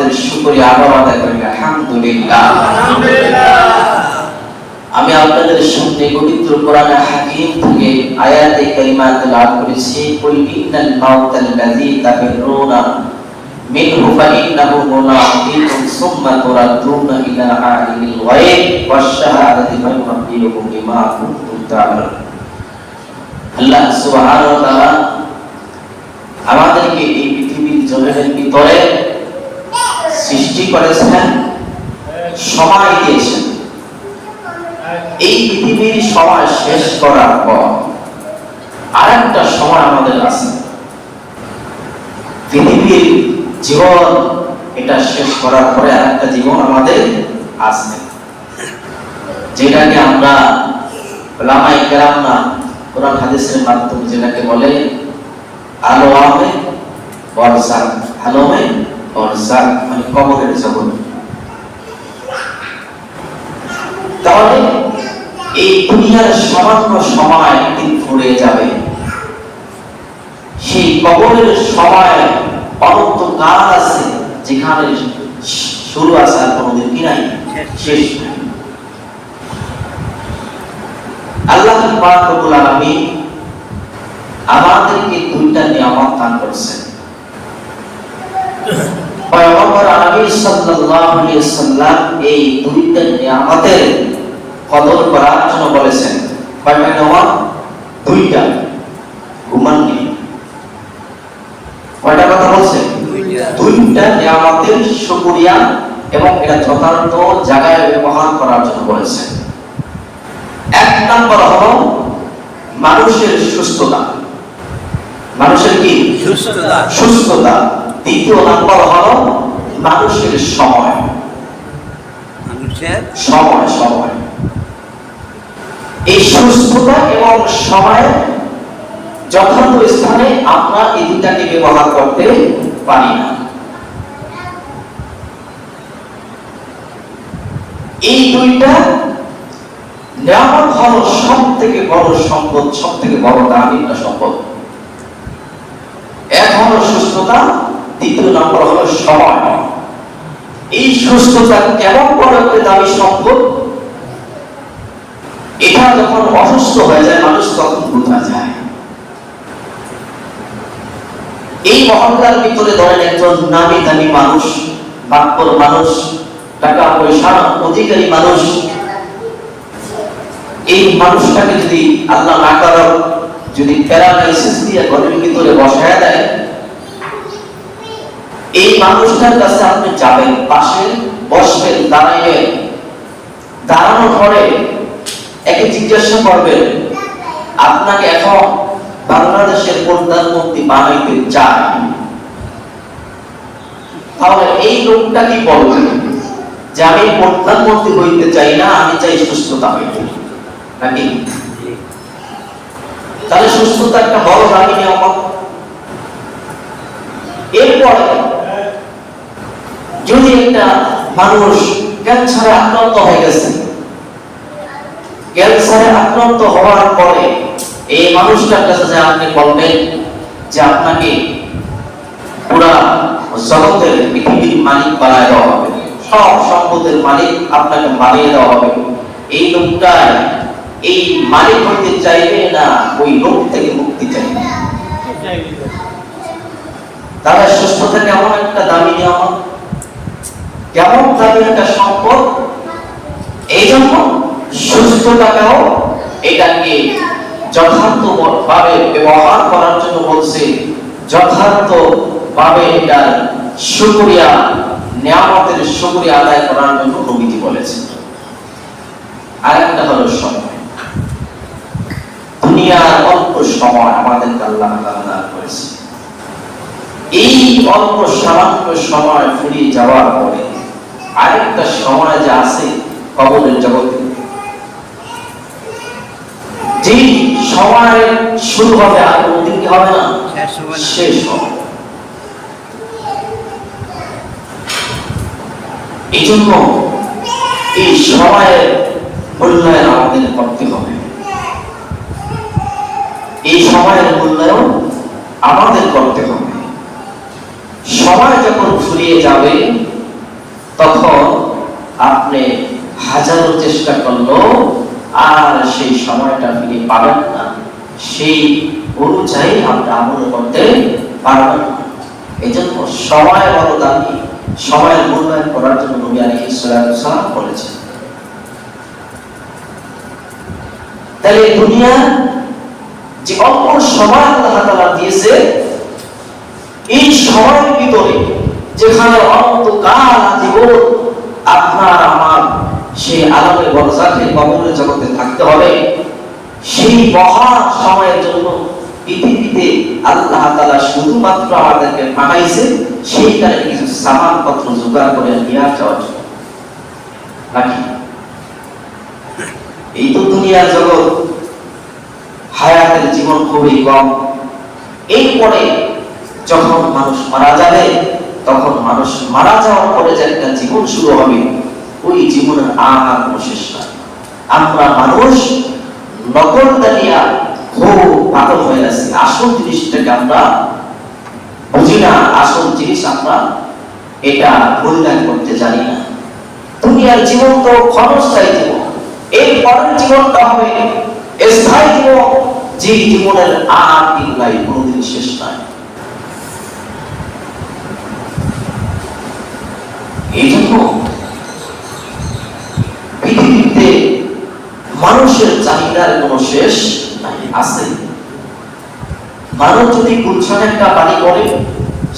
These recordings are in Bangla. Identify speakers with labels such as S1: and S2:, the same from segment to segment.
S1: নিয়ামতের শুকরিয়া আবার আদায় করি আলহামদুলিল্লাহ। আমি আপনাদের সামনে পবিত্র কোরআনে হাকিম থেকে আয়াতে কারিমা তেলাওয়াত করেছি। কুল ইন্নাল মাউতাল্লাযী তাফিরুনা মিনহু ফাইন্নাহু মুলাকিকুম সুম্মা তুরাদ্দুনা ইলা আলিমিল গায়ব ওয়াশ শাহাদাতি ফায়ুনাব্বিউকুম বিমা কুনতুম তা'মালুন। আল্লাহ সুবহানাহু ওয়া তাআলা আমাদেরকে এই পৃথিবীর জমিনের ভিতরে সৃষ্টি করেছেন, সময় দিয়েছেন। এই পৃথিবীর সময় শেষ করার পর আরেকটা সময় আমাদের আছে। পৃথিবীর জীবন এটা শেষ করার পরে আরেকটা জীবন আমাদের আছে, যেটাকে আমরা উলামায়ে কেরামরা কোরআন হাদিসের মাধ্যমে যেটাকে বলে আলমে বরজাক। আলমে বরজাক মানে কবরের জগৎ। তাহলে এই দুনিয়ার সামান্য সময় একদিন ফুরিয়ে যাবে। সেই কবরের সময় অনন্ত কাল আছে, যেখানে শুরু আছে আর কোনোদিন কি নাই, শেষ নাই। আল্লাহ পাক রব্বুল আলামিন আমাদেরকে দুইটা নিয়ামত দান করেছেন। পয়গম্বর আরবি সাল্লাল্লাহু আলাইহি ওয়াসাল্লাম এই দুইটা নিয়ামতের কদর করার জন্য বলেছেন। কয়টা নিয়ামত? দুইটা। ঘুমাননি, কয়টা কথা বলছেন? দুইটা নিয়ামতের শুকরিয়া এবং এটা যথার্থ জায়গায় ব্যবহার করার জন্য বলেছেন। এক নম্বর হলো মানুষের সুস্থতা। মানুষের কি? সুস্থতা। দ্বিতীয় নম্বর হলো মানুষের সময়। সময় এই সুস্থতা এবং সময় যথার্থ স্থানে আমরা এই দুটাকে ব্যবহার করতে পারি না। এই দুইটা নিয়ামত হলো সব থেকে বড় সম্পদ, সব থেকে বড় দামি একটা সম্পদ। এক হলো সুস্থতা, দ্বিতীয় নম্বর হলো সময়। এই সুস্থতা কেমন বড় একটা দামি সম্পদ, এটা যখন অসুস্থ হয়ে যায় মানুষ তখন বোঝা যায়। এই মহল্লার ভিতরে ধরেন একজন নামি দামি মানুষ, বাক্যর মানুষ, টাকা পয়সার অধিকারী মানুষ, এই মানুষটাকে যদি আল্লাহ না করার যদি প্যারালাইসিস দিয়ে ঘরের ভিতরে বসায় দেয়, এই মানুষটার কাছে আপনি যাবেন, পাশে বসবেন, দাঁড়াইবেন, দাঁড়ানোর পরে একে জিজ্ঞাসা করবেন, আপনাকে এখন বাংলাদেশের প্রধানমন্ত্রী বানাইতে চায়, তাহলে এই লোকটা কি বলবে যে আমি প্রধানমন্ত্রী হইতে চাই না, আমি চাই সুস্থতা হইতে, নাকি? তাহলে সুস্থতা একটা বড় দামি নিয়ামত। এরপরে যদি একটা মানুষ ক্যান্সারে আক্রান্ত হয়ে গেছে, ক্যান্সারে আক্রান্ত হওয়ার পরে এই মানুষটার কাছে যে আপনি বলবেন যে আপনাকে পুরা জগতের পৃথিবীর মালিক বানায় দেওয়া হবে, সব সম্পদের মালিক আপনাকে বানিয়ে দেওয়া হবে, এই লোকটা এই মালিক হইতে চাইবে না ওই লোক থেকে মুক্তি চাইবে? তাহলে সুস্থতা কেমন একটা দামি নিয়ামত, কেমন দামি একটা সম্পদ। এই জন্য সুস্থতাটাও এটাকে যথার্থ ভাবে ব্যবহার করার জন্য বলছে, যথার্থ ভাবে এটার শুকরিয়া, নিয়ামতের শুকরিয়া আদায় করার জন্য নবীজি বলেছে। আরেকটা হলো সময়। দুনিয়ার অল্প সময় আমাদেরকে আল্লাহ তাআলা দান করেছে। এই অল্প সামান্য সময় ফুরিয়ে যাওয়ার পরে আরেকটা সময় যে আছে কবরের জগতে, যে সময় শুরু হবে আর কোনদিন কি হবে না, শেষ হবে। এই জন্য এই সময়ের মূল্যায়ন আমাদের করতে হবে। এই সময়ের মূল্যায়ন আমাদের করতে হবে। সময় যখন ফুরিয়ে যাবে তখন আপনি হাজারো চেষ্টা করলেও আর সেই সময়টা ফিরে পাবেন না, সেই অনুযায়ী আপনি আমল করতে পারবেন না। এই জন্য সময় বড় দামি, সময়ের মূল্যায়ন করার জন্য নবী আলাইহিস সালাম বলেছেন। তাহলে দুনিয়া যে অল্প সময় আল্লাহ তাআলা দিয়েছে, এই সময়ের ভিতরে যেখানে অনন্তকাল জীবন আপনার আমার সেই আলামে বরজাখের কবরের জগতে থাকতে হবে, সেই মহা সময়ের জন্য পৃথিবীতে আল্লাহ তাআলা শুধুমাত্র আমাদেরকে পাঠাইছে সেইখানে কিছু সামানপত্র জোগাড় করে নিয়ে যাওয়ার জন্য নাকি? এই তো দুনিয়ার জগৎ, হায়াতের জীবন খুবই কম। এরপরে যখন মানুষ মারা যাবে, তখন মানুষ মারা যাওয়ার পরে যে একটা জীবন শুরু হবে, ওই জীবনের আর কোনো শেষ নাই। আমরা মানুষ নকল দাঁড়িয়া খুব পাগল হয়ে আছি, আসল জিনিসটাকে আমরা বুঝি না, আসল জিনিস আমরা এটা মূল্যায়ন করতে জানি না। দুনিয়ার জীবন তো ক্ষণস্থায়ী জীবন, এর পরের জীবনটা হবে স্থায়ী জীবন, যে জীবনের আর দিন নাই, কোনদিন শেষ নাই। এই জন্য পৃথিবীতে মানুষের চাহিদার কোনো শেষ নাই, আছে। মানুষ যদি গুলশানে একটা বাড়ি করে,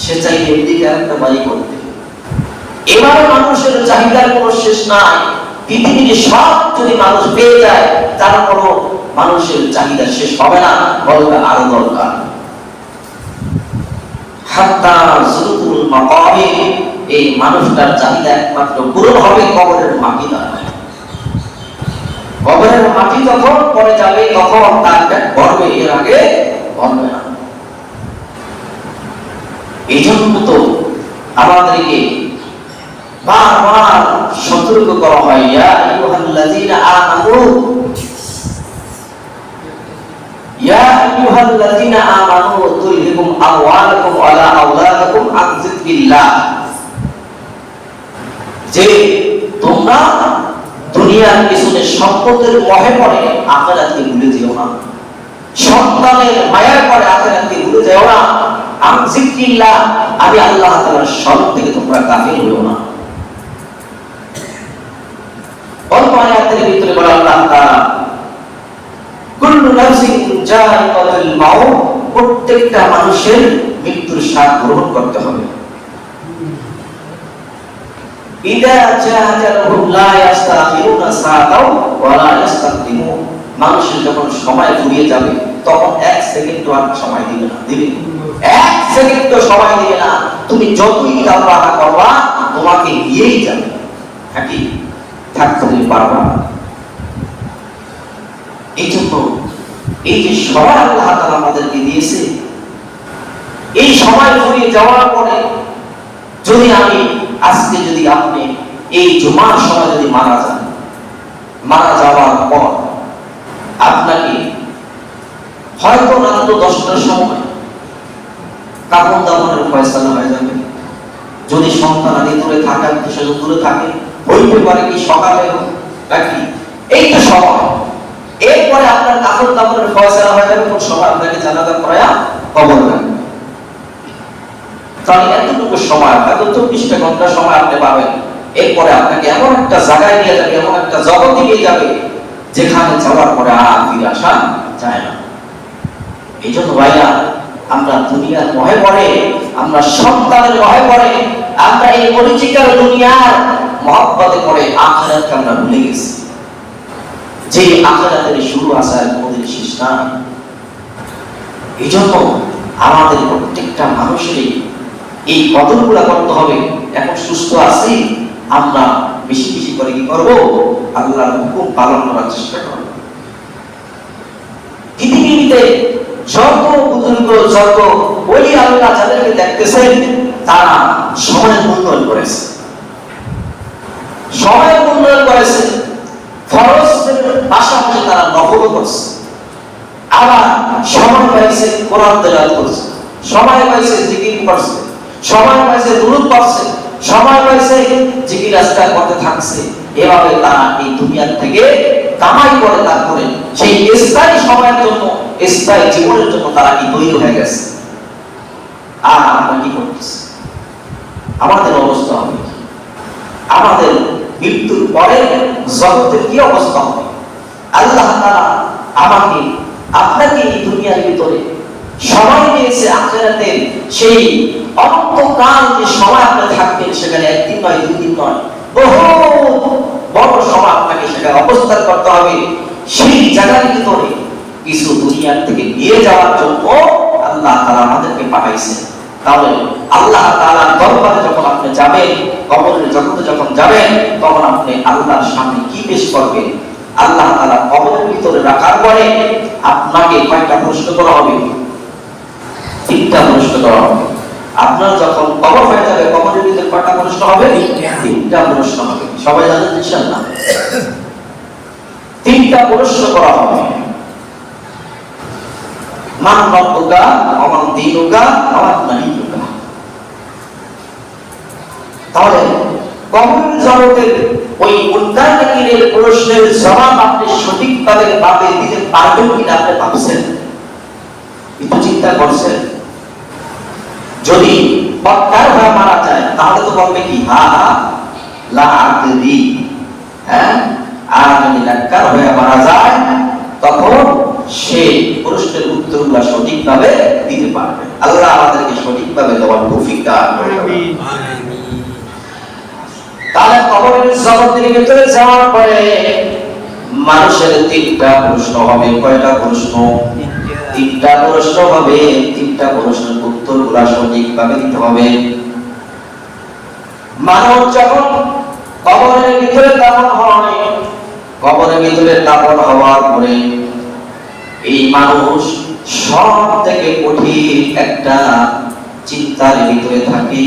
S1: সে চাইলে এদিকে একটা বাড়ি করতে। এবারে মানুষের চাহিদার কোনো শেষ নাই। পৃথিবীর সব যদি মানুষ পেয়ে যায়, তারপরও মানুষের চাহিদা শেষ হবে না, বলবে আরো দরকার। হাত্তা যুরুতুল মাকাবির, এই মানুষটার চাহিদা একমাত্র পূরণ হবে কবরের মাটি দ্বারা। কবরের মাটি যখন পড়ে যাবে, তখন তার পেট ভরবে, এর আগে ভরবে না। এই জন্য তো আমাদেরকে বারবার সতর্ক করা হয়, ইয়া আইয়ুহাল্লাযীনা আমানু, ইয়া আইয়ুহাল্লাযীনা আমানু তুলহিকুম আমওয়ালুকুম ওয়ালা আওলাদুকুম আন যিকরিল্লাহ, যে তোমরা দুনিয়ার পিছনে সম্পদের মোহে পড়ে আখিরাতকে ভুলে যেও না, সন্তানের মায়ার পড়ে আখিরাতকে ভুলে যেও না। আন যিকরিল্লাহ, আমি আল্লাহ তাআলার স্মরণ থেকে তোমরা গাফিল হইও না। অল্প আয়াতের ভিতরে বলা আল্লাহ তাআলা কুল্লু নাফসিন যায়িকাতুল মাউত, প্রত্যেকটা মানুষের মৃত্যুর স্বাদ গ্রহণ করতে হবে। ইদা জাআজালহুম লা ইস্তাখিরুনা সাআতাও ওয়া লা ইস্তাকদিমুন, মানুষের যখন সময় ফুরিয়ে যাবে, তখন এক সেকেন্ডও আর সময় দিবে না, দিবে এক সেকেন্ডও সময় দিবে না। তুমি যতই তাওবা করবা, তোমাকে নিয়েই যাবে, নাকি থাকতে পারবা। এই জন্য এই যে সময় আল্লাহ তাআলা আমাদেরকে দিয়েছে, এই সময় ফুরিয়ে যাওয়ার পরে যদি আমি আজকে যদি আপনি এই জুমার সময় যদি মারা যান, মারা যাওয়ার পর আপনাকে হয়তো রাত 10টার সময় কাফন দাফনের ফয়সালা হয়ে যাবে। যদি সন্তান আদি দূরে থাকে, আত্মীয় দূরে থাকে, হইতে পারে কি সকালে নাকি, এই তো সময়। এরপরে আপনার কাফন দাফনের ফয়সালা হয়ে যাবে, কোন সময় আপনাকে জানাজা পড়ায়া কবর রাখবে। তাহলে এতটুকু সময়, এত 24টা ঘন্টা সময় আপনি পাবেন। এরপরে আপনাকে এমন একটা জায়গায় নিয়ে যাবে, এমন একটা জগতে নিয়ে যাবে, যেখানে যাওয়ার পরে আর ফিরে আসা যায় না। এই জন্য ভাইয়া, আমরা দুনিয়ার মহে পড়ে, আমরা সন্তানের মহে পড়ে, আমরা এই পরিচিকার দুনিয়ার মহব্বতে পড়ে আখিরাতকে আমরা ভুলে গেছি। যে আখিরাতের শুরু আসার কোনদিন শেষ নাই। এই জন্য আমাদের প্রত্যেকটা মানুষেরই এই কদরগুলা করতে হবে। এখন সুস্থ আছি, আমরা বেশি বেশি করে কি করব? আল্লাহর হুকুম পালন করার চেষ্টা করব। পৃথিবীতে যত বুজুর্গ, যত ওলি আল্লাহ যাদেরকে দেখতেছেন, তারা সময়ের মূল্যায়ন করেছে, সময়ের মূল্যায়ন করেছে। ফরজের পাশাপাশি তারা নফলও করছে। আবার সময় পাইছে কোরআন তেলাওয়াত করছে, সময় পাইছে জিকির করছে, সময় পাইছে দুরূদ পড়ছে, সময় পাইছে করতেছে, জিজ্ঞাসা করতে থাকছে। এভাবে তারা এই দুনিয়া থেকে কামাই করে তারপরে সেই স্থায়ী সময়ের জন্য, স্থায়ী জীবনের জন্য তারা কি তৈরি হয়ে গেছে। আর আমরা কি করতেছি? আমাদের অবস্থা হবে, আমাদের মৃত্যুর পরে জগতের কি অবস্থা হবে? আল্লাহ তাআলা আমাকে আপনাকে এই দুনিয়ার ভিতরে সময় দিয়েছে, আখিরাতের সেই অনন্তকাল যে সময় আপনি থাকবেন, সেখানে একদিন নয়, দুই দিন নয়, বহু বড় সময় আপনাকে সেখানে অবস্থান করতে হবে। সেই জায়গার ভিতরে কিছু দুনিয়ার থেকে নিয়ে যাওয়ার জন্য আল্লাহ তাআলা আমাদেরকে পাঠাইছেন। তাহলে আল্লাহ তাআলার দরবারে যখন আপনি যাবেন, কবরের জগতে যখন যাবেন, তখন আপনি আল্লাহর সামনে কি পেশ করবেন? আল্লাহ তাআলা কবরের ভিতরে রাখার পরে আপনাকে কয়টা প্রশ্ন করা হবে? তিনটা প্রশ্ন করা হবে। আপনার যখন কবর হয়ে যাবে, কবরের ভিতরে কয়টা প্রশ্ন হবে? তিনটা প্রশ্ন হবে। সবাই জানেন ইনশাআল্লাহ? তিনটা প্রশ্ন করা হবে। মান রব্বুকা ওয়া মান দীনুকা ওয়া মা নাবিয়্যুকা। তাহলে কবরের জগতের ওই মুনকার-নাকিরের প্রশ্নের জবাব আপনি সঠিকভাবে দিতে পারবেন কিনা আপনি ভাবছেন? একটু চিন্তা করছেন? যদি পক্কার হয়ে মারা যায় তাহলে তো বলবে কি হা হা লা আদরি, হ্যাঁ? আর যদি নাক্কার হয়ে মারা যায় তখন সে প্রশ্নের উত্তরগুলো সঠিকভাবে দিতে পারবে। আল্লাহ আমাদেরকে সঠিকভাবে দেওয়ার তৌফিক দান করুন। আমিন। তাহলে কবরের জগতের ভিতরে যাওয়ার পরে মানুষের তিনটা প্রশ্ন হবে। কয়টা প্রশ্ন? তিনটা প্রশ্ন হবে। তিনটা প্রশ্নের উত্তরগুলো সঠিকভাবে দিতে হবে। মানুষ যখন কবরের ভিতরে দাফন হয়, কবরের ভিতরে দাফন হওয়ার পরে এই মানুষ সব থেকে কঠিন একটা চিন্তার ভিতরে থাকে।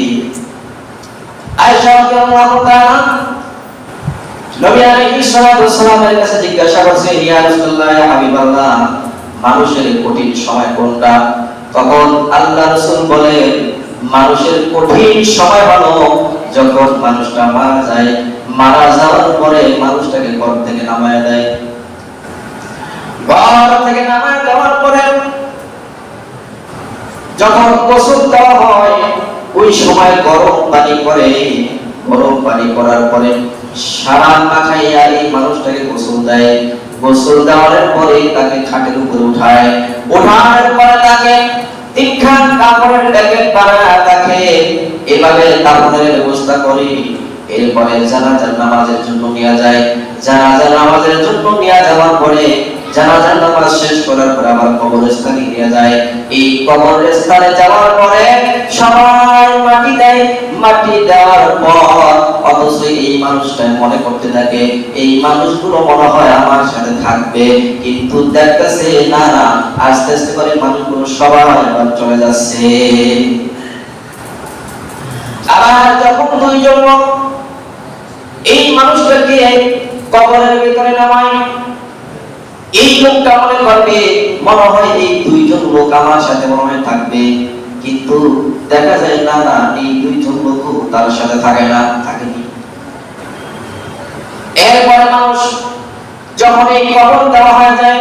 S1: আয়েশা রাদিয়াল্লাহু তাআলা নবী আলাইহিস সালাতু ওয়াস সালামের কাছে জিজ্ঞাসা করছে, ইয়া রাসূলুল্লাহ, ইয়া হাবিবাল্লাহ, মানুষের কঠিন সময় কোনটা? তখন আল্লাহ রাসূল বলেন, মানুষের কঠিন সময় হলো যখন মানুষটা মারা যায়। মারা যাওয়ার পরে মানুষটাকে ঘর থেকে নামায় দেয়। ঘর থেকে নামায় দেওয়ার পরে যখন গোসল দেওয়া হয়, ওই সময় গরম পানি করে। গরম পানি করার পরে সারা মাখাইয়া এই মানুষটাকে গোসল দেয়। গোসল দেওয়ার পরে তাকে খাটের উপরে উঠায়। ওঠার পরে তাকে তিনখান কাপড়ের প্যাকেট বানায় তাকে এভাবে দাফনের ব্যবস্থা করে। এরপরে জানাজার নামাজের জন্য নিয়ে যায়। জানাজার নামাজের জন্য নিয়ে যাওয়ার পরে জানাজার নামাজ শেষ করার পরে আবার কবরস্থানে নিয়ে যায়। এই কবরস্থানে যাওয়ার পরে সবাই মাটি দেয়। মাটি দেওয়ার পর অথচ এই মানুষটা মনে করতে থাকে এই মানুষগুলো মনে হয় আমার সাথে থাকবে, কিন্তু দেখতেছে না না, আস্তে আস্তে করে মানুষগুলো সবাই আবার চলে যাচ্ছে। আবার যখন দুইজন লোক এই মানুষটাকে কবরের ভিতরে নামায়, এই লোকটা মনে করবে মনে হয় এই দুইজন লোক আমার সাথে মনে হয় থাকবে, কিন্তু দেখা যায় না না, এই দুইজন লোক তার সাথে থাকে না, থাকেনি। এরপরে মানুষ যখন এই কবর দেওয়া হয়ে যায়,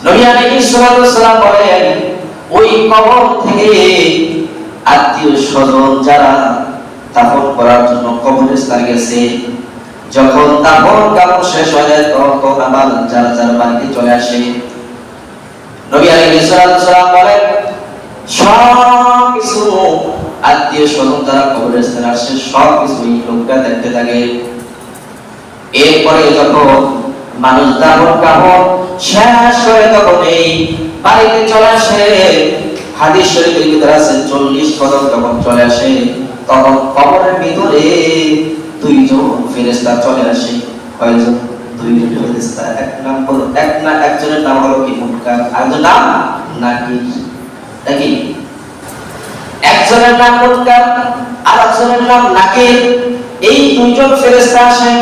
S1: নবী আলাইহিস সালাতু ওয়াস সালাম বলেন, ওই কবর থেকে আত্মীয় স্বজন যারা দাফন করার জন্য কবরস্থানে গেছে, যখন দাফন কাফন শেষ হয়ে যায় তখন আবার যারা যারা বাড়িতে চলে আসে। নবী আলাইহিস সালাতু ওয়াস সালাম বলেন, সব কিছু আত্মীয় স্বজন যারা কবরস্থানে আসে সব কিছু এই লোকটা দেখতে থাকে। এরপরে যখন মানুষ দাফন কাফন শেষ হয়ে তখন এই বাড়িতে চলে আসে, হাদিস শরীফের ভিতরে আছে 40 কদম যখন চলে আসে তখন কবরের ভিতরে দুইজন ফেরেশতা চলে আসে। কয়জন? দুইজন ফেরেশতা। একজনের নাম হলো কি মুনকার, আরেকজনের নাম নাকির। নাকি একজনের নাম মুনকার আর একজনের নাম নাকির। এই দুইজন ফেরেশতা আসে।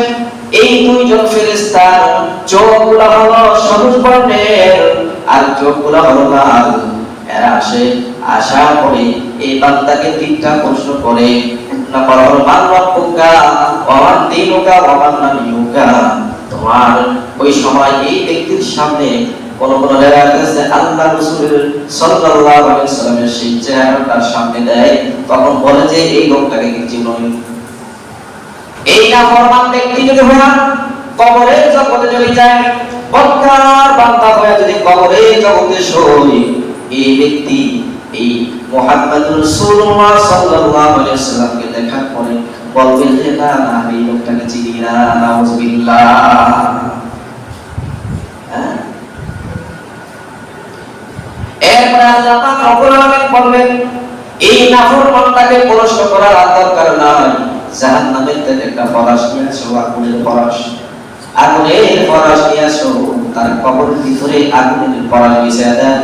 S1: এই দুইজন ফেরেশতার চোখগুলো হলো সবুজ বর্ণের আর চোখগুলো হলো লাল। এরা আসে, আসার পরে এই বান্দাকে তিনটা প্রশ্ন করে। নাফরমান মান রাব্বুকা ওয়া মান দীনুকা ওয়া মান নাবিয়ুকা। তোমার ওই সময় এই ব্যক্তির সামনে কোন লেখা আছে আল্লাহ রাসূল সাল্লাল্লাহু আলাইহি ওয়াসাল্লামের সেই চেহারাটার সামনে দেয়, তখন বলে যে এই লোকটাকে কি চিনোই? এই নাফরমান ব্যক্তি যদি হয় কবরের জগতে চলে যায়, বদকার বান্দা হয়ে যদি কবরের জগতে শোয়, এই ব্যক্তি এই মুহাম্মদুর রাসূলুল্লাহ সাল্লাল্লাহু আলাইহি ওয়াসাল্লামকে দেখার পরে বলবে যে না না এই লোকটাকে চিনি না, নাউযুবিল্লাহ। এরপরে আল্লাহ পাক রব্বুল আলামিন বলবেন এই নাফরমানটাকে প্রশ্ন করার দরকার নাই, জাহান্নামের থেকে একটা পলাশ নিয়ে আসো, আগুনের পলাশ নিয়ে আসো, তার কবরের ভিতরে আগুনের পলাশ বিছিয়ে দেন।